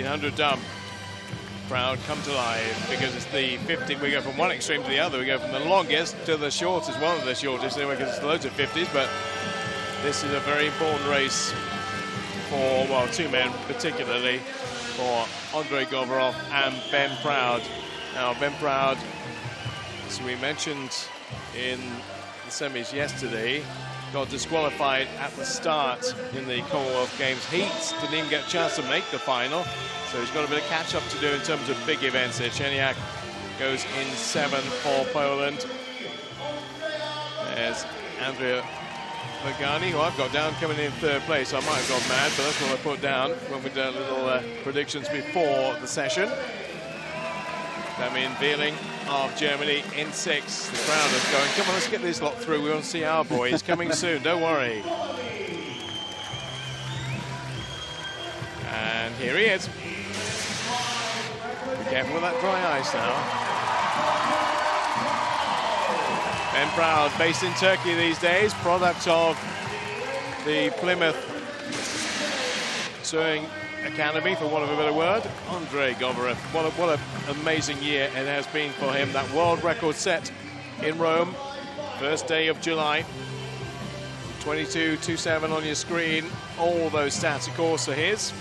1500 dump. Crowd come to life because it's the 50. We go from one extreme to the other. We go from the longest to the shortest, one of the shortest anyway, because it's loads of 50s. But this is a very important race for, well, two men particularly, for Andrei Govorov and Ben Proud. Now, Ben Proud, as we mentioned in the semis yesterday, got disqualified at the start in the Commonwealth Games heats. Didn't even get a chance to make the final. So he's got a bit of catch-up to do in terms of big events here. Czerniak goes in 7 for Poland. There's Andrea Magani, who I've got down coming in 3rd place. I might have gone mad, but that's what I put down when we did little predictions before the session. Damien Veerling of Germany in 6th. The crowd is going, come on, let's get this lot through. We want to see our boy. He's coming soon, don't worry. And here he is. Be careful with that dry ice now. Ben Proud, based in Turkey these days, product of the Plymouth Sewing Academy, for want of a better word. Andrei Govorov, what an amazing year it has been for him. That world record set in Rome, first day of July. 22.27 on your screen. All those stats, of course, are his.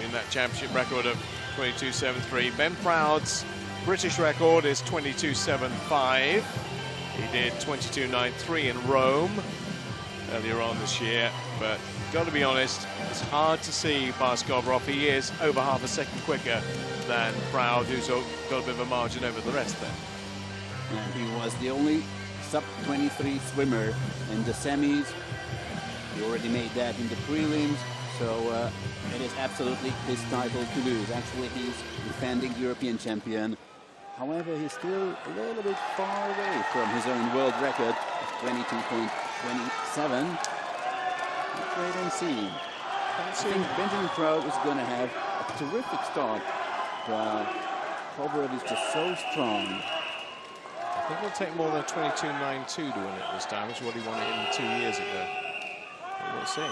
In that championship record of 22.73. Ben Proud's British record is 22.75. He did 22.93 in Rome earlier on this year, but got to be honest, it's hard to see past Govorov. He is over half a second quicker than Proud, who's got a bit of a margin over the rest then. And he was the only sub-23 swimmer in the semis. He already made that in the prelims, so it is absolutely his title to lose. Actually, he's defending European champion. However, he's still a little bit far away from his own world record of 22.27. Let's wait and see. I think Benjamin Proud is going to have a terrific start, but Govorov is just so strong. I think it'll take more than 22.92 to win it this time, which is what he wanted in 2 years ago. But we'll see.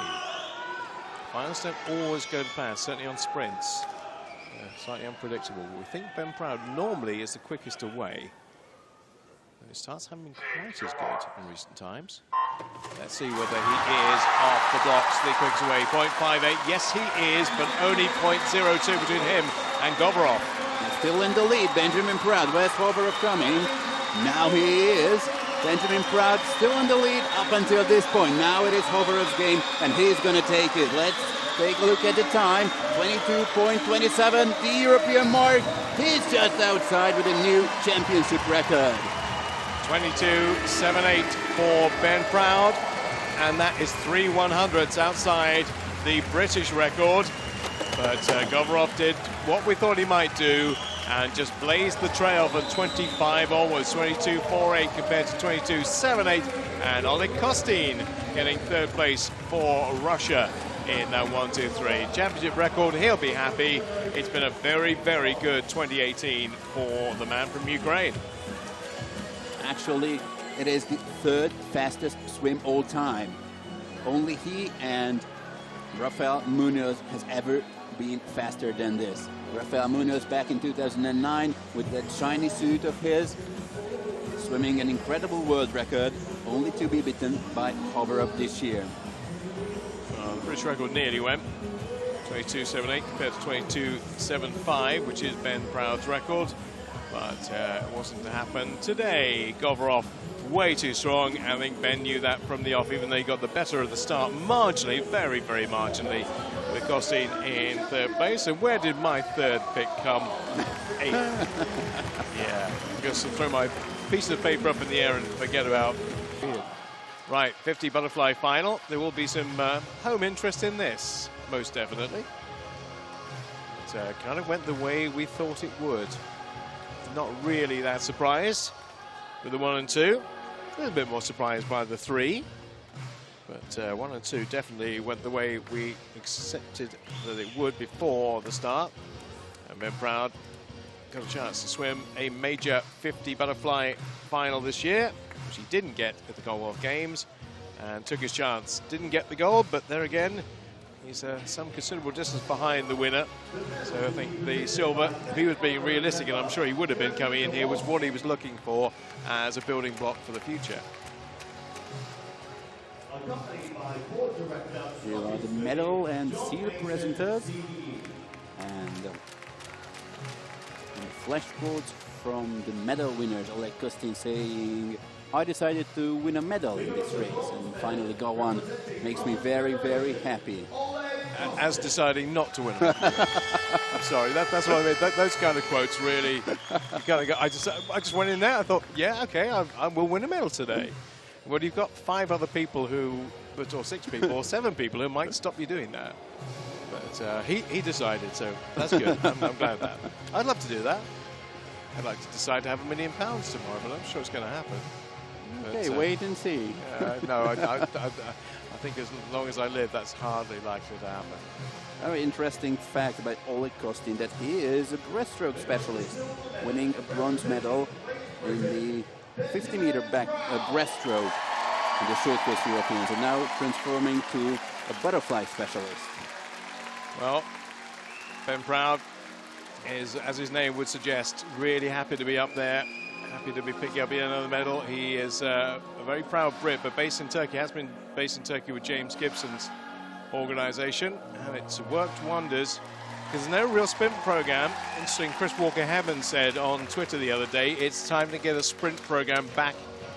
Finals don't always go to plan, certainly on sprints. Slightly unpredictable. We think Ben Proud normally is the quickest away. But it starts having been quite as good in recent times. Let's see whether he is off the blocks, the quickest away. 0.58, yes he is, but only 0.02 between him and Govorov. Still in the lead, Benjamin Proud. Where's Govorov coming? Now he is. Benjamin Proud still in the lead up until this point. Now it is Govorov's game, and he's going to take it. Let's take a look at the time. 22.27, the European mark. He's just outside with a new championship record. 22.78 for Ben Proud, and that is 3/100ths outside the British record. But Govorov did what we thought he might do and just blazed the trail from 25 onwards. 22.48 compared to 22.78, and Oleg Kostin getting 3rd place for Russia in that 1-2-3 championship record. He'll be happy. It's been a very, very good 2018 for the man from Ukraine. Actually, it is the 3rd fastest swim all time. Only he and Rafael Munoz has ever been faster than this. Rafael Munoz back in 2009 with that shiny suit of his, swimming an incredible world record, only to be beaten by Govorov this year. The British record nearly went. 22.78 compared to 22.75, which is Ben Proud's record. But it wasn't to happen today. Govorov way too strong. I think Ben knew that from the off, even though he got the better of the start marginally, very, very marginally, with Kostin in 3rd place. And where did my 3rd pick come? 8th. Yeah, I'm just to throw my piece of paper up in the air and forget about it. Right, 50 butterfly final. There will be some home interest in this, most definitely. It kind of went the way we thought it would. Not really that surprised with the 1 and 2. A little bit more surprised by the 3. But 1 and 2 definitely went the way we accepted that it would before the start. And Ben Proud got a chance to swim a major 50 butterfly final this year, which he didn't get at the Commonwealth Games, and took his chance. Didn't get the gold, but there again, He's some considerable distance behind the winner. So I think the silver, if he was being realistic, and I'm sure he would have been coming in here, was what he was looking for as a building block for the future. Here are the medal and seal presenters. And the flashcards from the medal winners. Oleg Kostin saying, I decided to win a medal in this race and finally got one. Makes me very, very happy. As deciding not to win a medal. I'm sorry, that's what I mean. Those kind of quotes really, you kind of go, I just went in there, I thought, yeah, okay, I will win a medal today. Well, you've got 5 other people who, or 6 people, or 7 people who might stop you doing that. But he decided, so that's good. I'm glad of that. I'd love to do that. I'd like to decide to have £1 million tomorrow, but I'm sure it's going to happen. Okay, but, wait and see. No, I think as long as I live, that's hardly likely to happen. Very interesting fact about Oleg Kostin that he is a breaststroke specialist, winning a bronze medal in the 50-meter back breaststroke in the short course Europeans, and now transforming to a butterfly specialist. Well, Ben Proud is, as his name would suggest, really happy to be up there, happy to be picking up yet another medal. He is a very proud Brit, but based in Turkey, has been based in Turkey with James Gibson's organisation, and it's worked wonders because there's no real sprint program. Interesting, Chris Walker-Hebbon said on Twitter the other day, it's time to get a sprint program back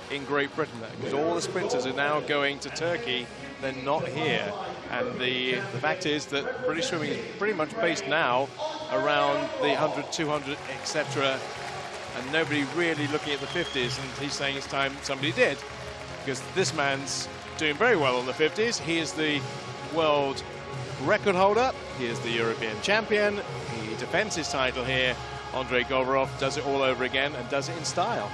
in Great Britain, because all the sprinters are now going to Turkey, they're not here. And the fact is that British swimming is pretty much based now around the 100, 200, etc. And nobody really looking at the 50s, and he's saying it's time somebody did, because this man's doing very well on the 50s. He is the world record holder, he is the European champion, he defends his title here. Andrei Govorov does it all over again and does it in style.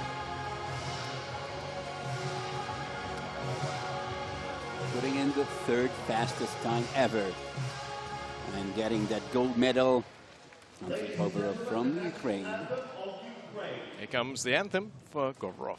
Putting in the 3rd fastest time ever and getting that gold medal from Ukraine. Here comes the anthem for Govorov.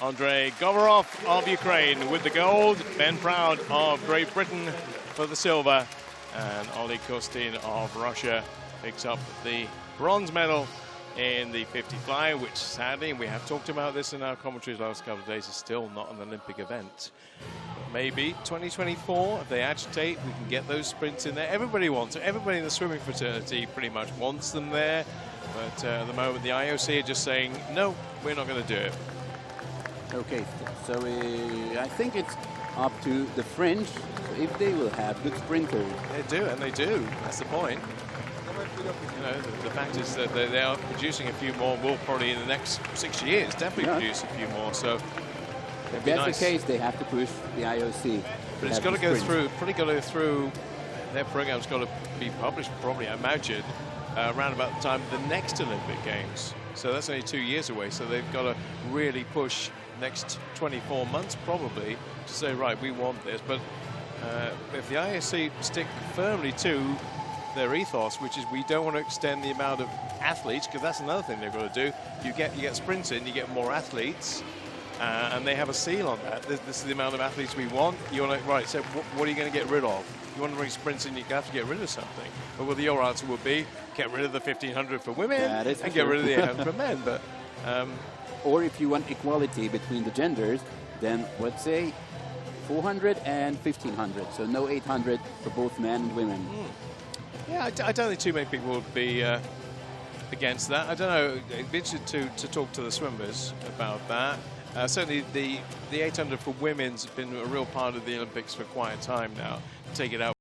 Andrei Govorov of Ukraine with the gold, Ben Proud of Great Britain for the silver, and Oleg Kostin of Russia picks up the bronze medal in the 50 fly, which sadly, and we have talked about this in our commentaries the last couple of days, is still not an Olympic event. But maybe 2024, if they agitate, we can get those sprints in there. Everybody wants it. Everybody in the swimming fraternity pretty much wants them there. But at the moment, the IOC are just saying, no, we're not going to do it. Okay, so I think it's up to the French if they will have good sprinters. They do, and they do. That's the point. You know, the fact is that they are producing a few more. Will probably in the next 6 years definitely produce a few more. So if that's the case, they have to push the IOC. But it's got to go through. Probably got to go through. Their program's got to be published. Probably, I imagine, around about the time of the next Olympic Games. So that's only 2 years away. So they've got to really push next 24 months probably to say, right, we want this. But if the IOC stick firmly to their ethos, which is we don't want to extend the amount of athletes, because that's another thing they've got to do. You get sprints in, you get more athletes, and they have a seal on that. This is the amount of athletes we want. You're like, right, so what are you going to get rid of? you want to bring sprints in, you have to get rid of something. But well, your answer would be get rid of the 1500 for women and get rid of the 800 for men. But or if you want equality between the genders, then let's say 400 and 1500. So no 800 for both men and women. Yeah, I don't think too many people would be against that. I don't know. It'd be interesting to talk to the swimmers about that. Certainly the 800 for women's been a real part of the Olympics for quite a time now. Take it out.